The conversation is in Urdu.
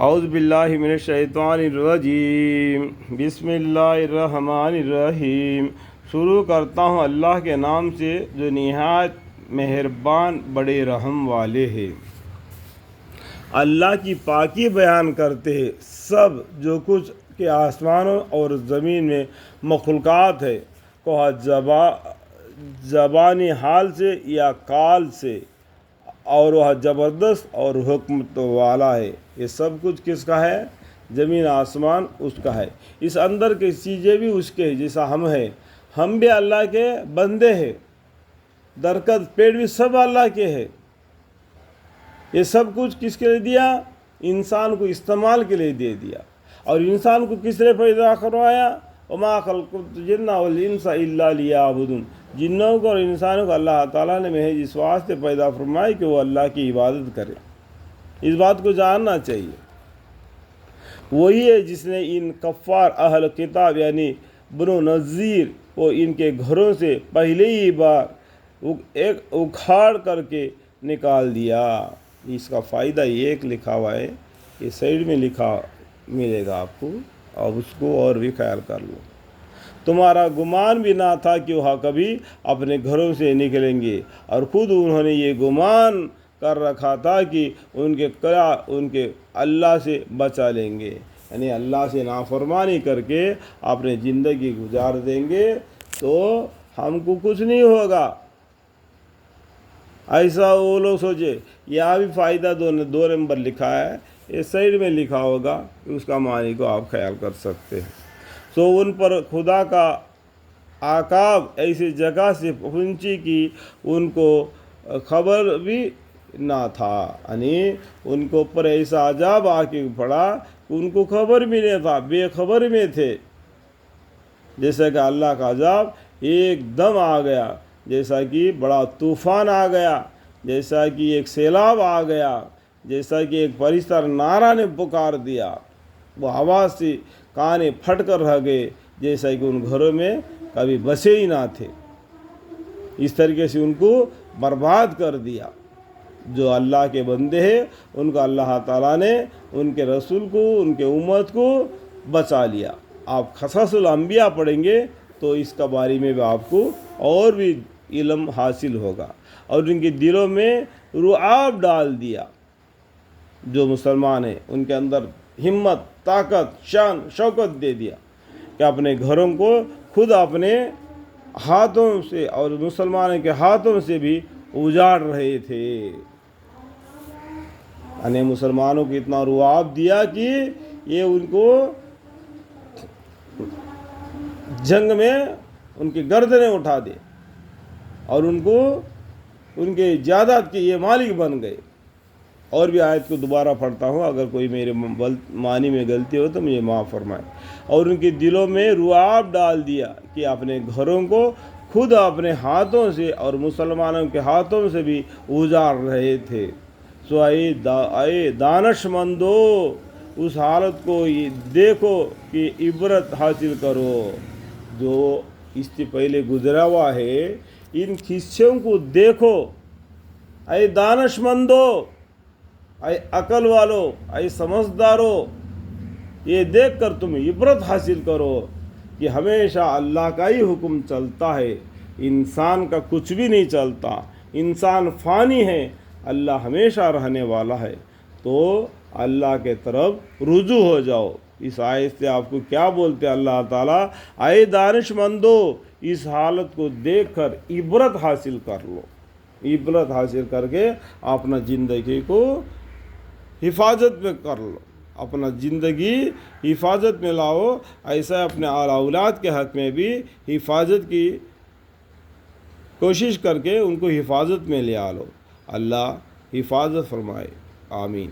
اعوذ باللہ من الشیطان الرجیم، بسم اللہ الرحمن الرحیم۔ شروع کرتا ہوں اللہ کے نام سے جو نہایت مہربان بڑے رحم والے ہیں۔ اللہ کی پاکی بیان کرتے ہیں۔ سب جو کچھ کے آسمانوں اور زمین میں مخلوقات ہے، کوہ زبانی حال سے یا قال سے، اور وہ زبردست اور حکمت والا ہے۔ یہ سب کچھ کس کا ہے؟ زمین آسمان اس کا ہے۔ اس اندر کی چیزیں بھی اس کے ہیں، جیسا ہم ہیں، ہم بھی اللہ کے بندے ہیں۔ درخت پیڑ بھی سب اللہ کے ہیں۔ یہ سب کچھ کس کے لیے دیا؟ انسان کو استعمال کے لیے دے دیا۔ اور انسان کو کس لیے پیدا کروایا؟ وما خلقت الجن والانس الا لیعبدون۔ جنوں کو اور انسانوں کو اللہ تعالیٰ نے محض اس واسطے پیدا فرمائی کہ وہ اللہ کی عبادت کرے۔ اس بات کو جاننا چاہیے۔ وہی ہے جس نے ان کفار اہل کتاب یعنی بنو نذیر کو ان کے گھروں سے پہلے ہی بار ایک اکھاڑ کر کے نکال دیا۔ اس کا فائدہ ایک لکھا ہوا ہے، یہ سائڈ میں لکھا ملے گا آپ کو، اور اس کو اور بھی خیال کر لو۔ تمہارا گمان بھی نہ تھا کہ وہ کبھی اپنے گھروں سے نکلیں گے، اور خود انہوں نے یہ گمان کر رکھا تھا کہ ان کے اللہ سے بچا لیں گے، یعنی اللہ سے نافرمانی کر کے اپنے زندگی گزار دیں گے تو ہم کو کچھ نہیں ہوگا۔ ایسا وہ لوگ سوچے۔ یہاں بھی فائدہ دو نمبر لکھا ہے، یہ سائڈ میں لکھا ہوگا، اس کا معنی کو آپ خیال کر سکتے ہیں۔ سو ان پر خدا کا عقاب ایسی جگہ سے پہنچی کہ ان کو خبر بھی نہ تھا، یعنی ان کو اوپر ایسا عذاب آ کے پڑا کہ ان کو خبر بھی نہیں تھا، بے خبر میں تھے۔ جیسا کہ اللہ کا عذاب ایک دم آ گیا، جیسا کہ بڑا طوفان آ گیا، جیسا کہ ایک سیلاب آ گیا، جیسا کہ ایک فرشتہ نعرہ نے پکار دیا، وہ آواز سے کانے پھٹ کر رہ گئے، جیسا کہ ان گھروں میں کبھی بسے ہی نہ تھے۔ اس طریقے سے ان کو برباد کر دیا۔ جو اللہ کے بندے ہیں ان کو اللہ تعالیٰ نے ان کے رسول کو، ان کے امت کو بچا لیا۔ آپ قصص الانبیاء پڑھیں گے تو اس کے بارے میں بھی آپ کو اور بھی علم حاصل ہوگا، اور ان کے دلوں میں رعب ڈال دیا۔ جو مسلمان ہیں ان کے اندر ہمت، طاقت، شان، شوکت دے دیا کہ اپنے گھروں کو خود اپنے ہاتھوں سے اور مسلمانوں کے ہاتھوں سے بھی اجاڑ رہے تھے۔ یعنی مسلمانوں کو اتنا رعب دیا کہ یہ ان کو جنگ میں ان کی گردنیں اٹھا دے، اور ان کو ان کے جائیداد کے یہ مالک بن گئے۔ اور بھی آیت کو دوبارہ پڑھتا ہوں، اگر کوئی میرے معنی میں غلطی ہو تو مجھے معاف فرمائے۔ اور ان کے دلوں میں رعب ڈال دیا کہ اپنے گھروں کو خود اپنے ہاتھوں سے اور مسلمانوں کے ہاتھوں سے بھی اجاڑ رہے تھے۔ سو اے دانش مندو، اس حالت کو دیکھو کہ عبرت حاصل کرو۔ جو اس سے پہلے گزرا ہوا ہے ان قصوں کو دیکھو۔ اے دانش مندو، اے عقل والو، اے سمجھدارو، یہ دیکھ کر تم عبرت حاصل کرو کہ ہمیشہ اللہ کا ہی حکم چلتا ہے، انسان کا کچھ بھی نہیں چلتا۔ انسان فانی ہے، اللہ ہمیشہ رہنے والا ہے۔ تو اللہ کے طرف رجوع ہو جاؤ۔ اس آیت سے آپ کو کیا بولتے ہیں اللہ تعالیٰ؟ اے دانش مندو، اس حالت کو دیکھ کر عبرت حاصل کر لو۔ عبرت حاصل کر کے اپنا زندگی کو حفاظت میں کر لو، اپنا زندگی حفاظت میں لاؤ۔ ایسا اپنے اولاد کے حق میں بھی حفاظت کی کوشش کر کے ان کو حفاظت میں لے آ لو۔ اللہ حفاظت فرمائے، آمین۔